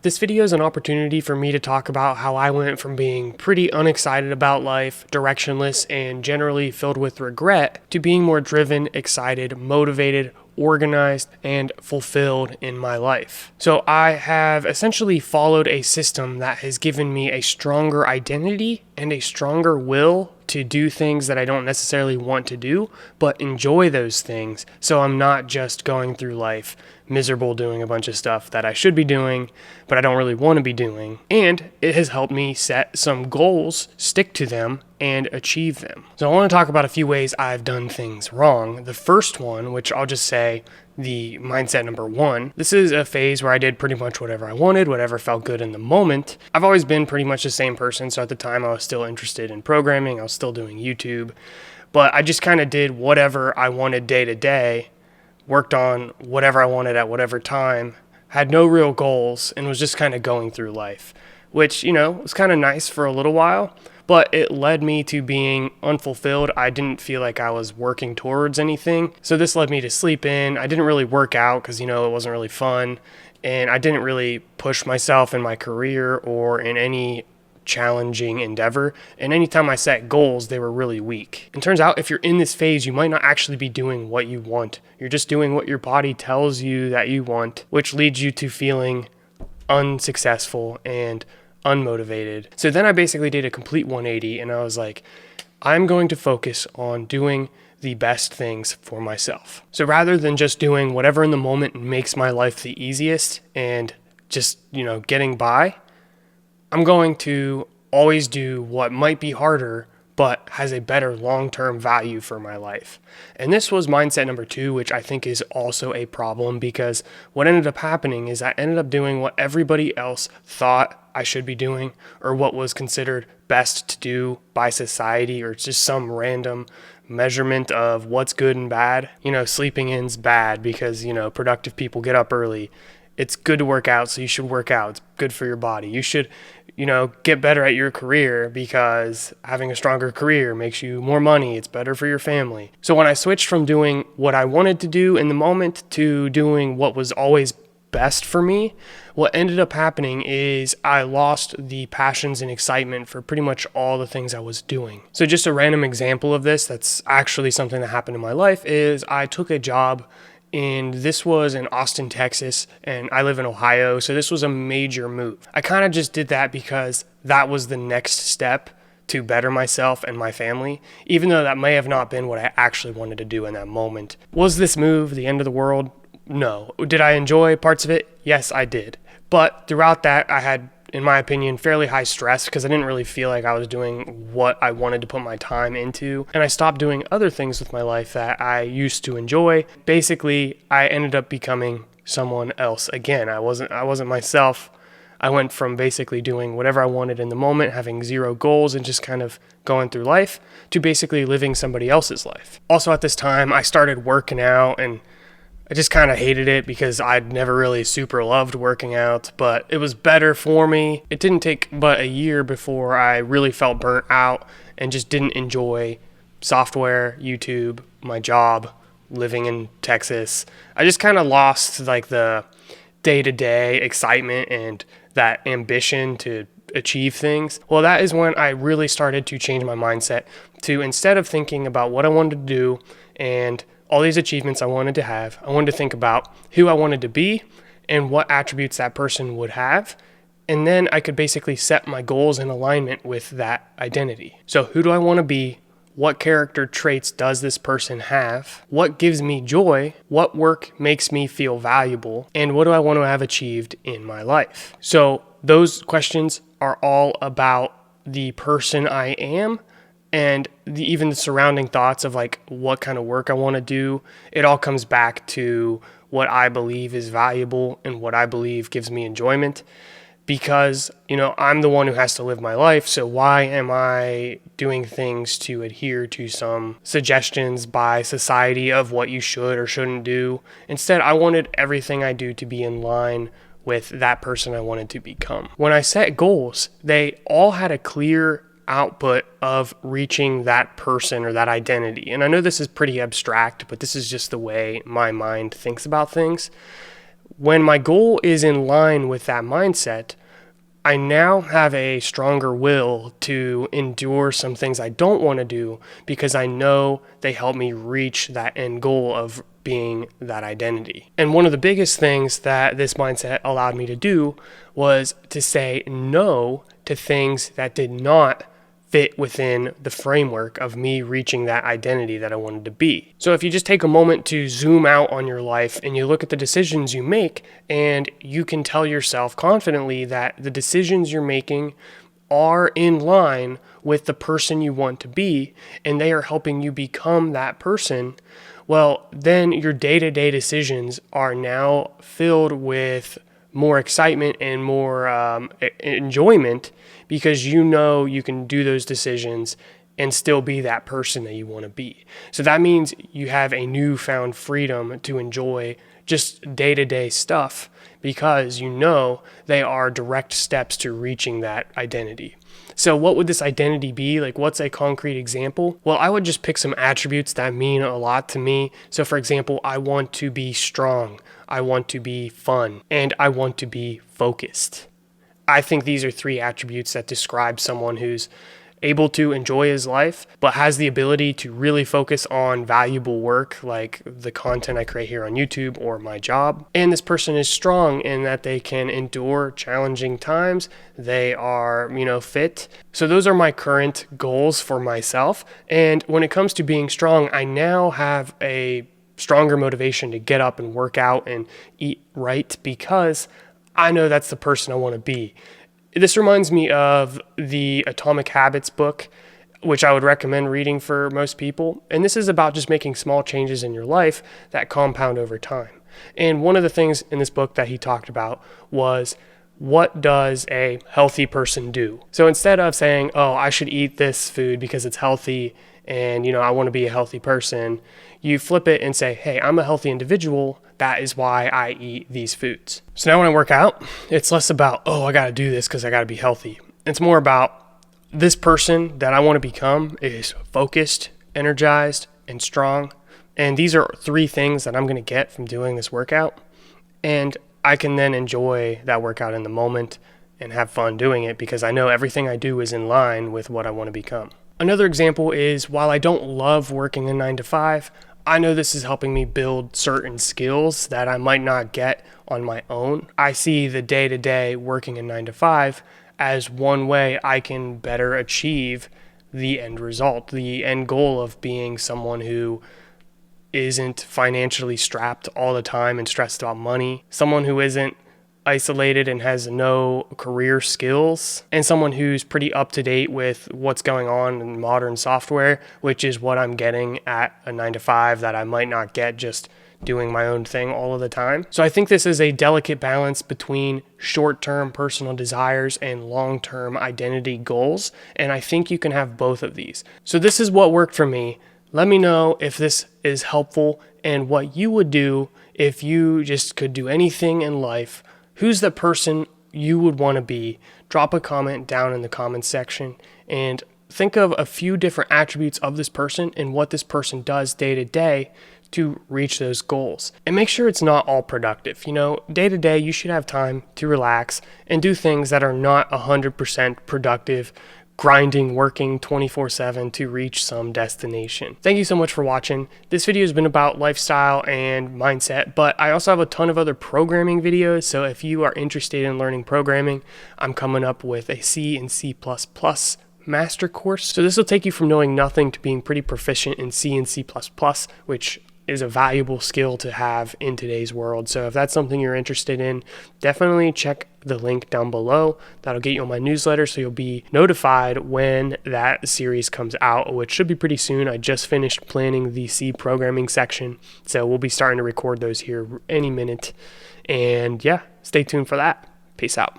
This video is an opportunity for me to talk about how I went from being pretty unexcited about life, directionless, and generally filled with regret, to being more driven, excited, motivated, organized, and fulfilled in my life. So I have essentially followed a system that has given me a stronger identity and a stronger will to do things that I don't necessarily want to do, but enjoy those things. So I'm not just going through life miserable doing a bunch of stuff that I should be doing, but I don't really want to be doing. And it has helped me set some goals, stick to them, and achieve them. So I want to talk about a few ways I've done things wrong. The first one, which I'll just say the mindset number one, this is a phase where I did pretty much whatever I wanted, whatever felt good in the moment. I've always been pretty much the same person. So at the time I was still interested in programming, I was still doing YouTube, but I just kind of did whatever I wanted day to day, worked on whatever I wanted at whatever time, had no real goals, and was just kind of going through life, which, was kind of nice for a little while, but it led me to being unfulfilled. I didn't feel like I was working towards anything. So this led me to sleep in. I didn't really work out because, it wasn't really fun. And I didn't really push myself in my career or in any challenging endeavor. And anytime I set goals, they were really weak. It turns out if you're in this phase, you might not actually be doing what you want. You're just doing what your body tells you that you want, which leads you to feeling unsuccessful and unmotivated. So then I basically did a complete 180 and I was like, I'm going to focus on doing the best things for myself. So rather than just doing whatever in the moment makes my life the easiest and just, getting by, I'm going to always do what might be harder, but has a better long-term value for my life. And this was mindset number two, which I think is also a problem, because what ended up happening is I ended up doing what everybody else thought I should be doing, or what was considered best to do by society, or just some random measurement of what's good and bad. Sleeping in's bad because, productive people get up early. It's good to work out, so you should work out. It's good for your body. You should, get better at your career because having a stronger career makes you more money. It's better for your family. So when I switched from doing what I wanted to do in the moment to doing what was always best for me, what ended up happening is I lost the passions and excitement for pretty much all the things I was doing. So just a random example of this that's actually something that happened in my life is I took a job, and this was in Austin, Texas, and I live in Ohio, so this was a major move. I kind of just did that because that was the next step to better myself and my family, even though that may have not been what I actually wanted to do in that moment. Was this move the end of the world? No. Did I enjoy parts of it? Yes, I did. But throughout that, I had, in my opinion, fairly high stress because I didn't really feel like I was doing what I wanted to put my time into. And I stopped doing other things with my life that I used to enjoy. Basically, I ended up becoming someone else again. I wasn't myself. I went from basically doing whatever I wanted in the moment, having zero goals and just kind of going through life, to basically living somebody else's life. Also at this time, I started working out, and I just kind of hated it because I'd never really super loved working out, but it was better for me. It didn't take but a year before I really felt burnt out and just didn't enjoy software, YouTube, my job, living in Texas. I just kind of lost like the day-to-day excitement and that ambition to achieve things. Well, that is when I really started to change my mindset to, instead of thinking about what I wanted to do and all these achievements I wanted to have, I wanted to think about who I wanted to be and what attributes that person would have. And then I could basically set my goals in alignment with that identity. So who do I want to be? What character traits does this person have? What gives me joy? What work makes me feel valuable? And what do I want to have achieved in my life? So those questions are all about the person I am, and even the surrounding thoughts of like what kind of work I want to do. It all comes back to what I believe is valuable and what I believe gives me enjoyment, because, I'm the one who has to live my life. So why am I doing things to adhere to some suggestions by society of what you should or shouldn't do? Instead, I wanted everything I do to be in line with that person I wanted to become. When I set goals, they all had a clear output of reaching that person or that identity. And I know this is pretty abstract, but this is just the way my mind thinks about things. When my goal is in line with that mindset, I now have a stronger will to endure some things I don't want to do because I know they help me reach that end goal of being that identity. And one of the biggest things that this mindset allowed me to do was to say no to things that did not fit within the framework of me reaching that identity that I wanted to be. So if you just take a moment to zoom out on your life and you look at the decisions you make, and you can tell yourself confidently that the decisions you're making are in line with the person you want to be, and they are helping you become that person, well, then your day-to-day decisions are now filled with more excitement and more enjoyment, because you know you can do those decisions and still be that person that you want to be. So that means you have a newfound freedom to enjoy just day-to-day stuff because you know they are direct steps to reaching that identity. So what would this identity be? Like, what's a concrete example? Well, I would just pick some attributes that mean a lot to me. So for example, I want to be strong, I want to be fun, and I want to be focused. I think these are 3 attributes that describe someone who's able to enjoy his life, but has the ability to really focus on valuable work like the content I create here on YouTube or my job. And this person is strong in that they can endure challenging times. They are, fit. So those are my current goals for myself. And when it comes to being strong, I now have a stronger motivation to get up and work out and eat right because I know that's the person I want to be. This reminds me of the Atomic Habits book, which I would recommend reading for most people. And this is about just making small changes in your life that compound over time. And one of the things in this book that he talked about was, what does a healthy person do? So instead of saying, oh, I should eat this food because it's healthy and, I want to be a healthy person, you flip it and say, hey, I'm a healthy individual. That is why I eat these foods. So now when I work out, it's less about, oh, I got to do this because I got to be healthy. It's more about this person that I want to become is focused, energized, and strong. And these are 3 things that I'm going to get from doing this workout. And I can then enjoy that workout in the moment and have fun doing it because I know everything I do is in line with what I want to become. Another example is, while I don't love working a 9-to-5, I know this is helping me build certain skills that I might not get on my own. I see the day-to-day working a 9-to-5 as one way I can better achieve the end result, the end goal of being someone who isn't financially strapped all the time and stressed about money, someone who isn't isolated and has no career skills, and someone who's pretty up to date with what's going on in modern software, which is what I'm getting at a 9-to-5 that I might not get just doing my own thing all of the time. So I think this is a delicate balance between short-term personal desires and long-term identity goals, and I think you can have both of these. So this is what worked for me. Let me know if this is helpful and what you would do if you just could do anything in life. Who's the person you would want to be? Drop a comment down in the comments section and think of a few different attributes of this person and what this person does day to day to reach those goals. And make sure it's not all productive. Day to day, you should have time to relax and do things that are not 100% productive, grinding, working 24/7 to reach some destination. Thank you so much for watching. This video has been about lifestyle and mindset, but I also have a ton of other programming videos. So if you are interested in learning programming, I'm coming up with a C and C++ master course. So this will take you from knowing nothing to being pretty proficient in C and C++, which is a valuable skill to have in today's world. So if that's something you're interested in, definitely check the link down below. That'll get you on my newsletter, so you'll be notified when that series comes out, which should be pretty soon. I just finished planning the C programming section, so we'll be starting to record those here any minute. And yeah, stay tuned for that. Peace out.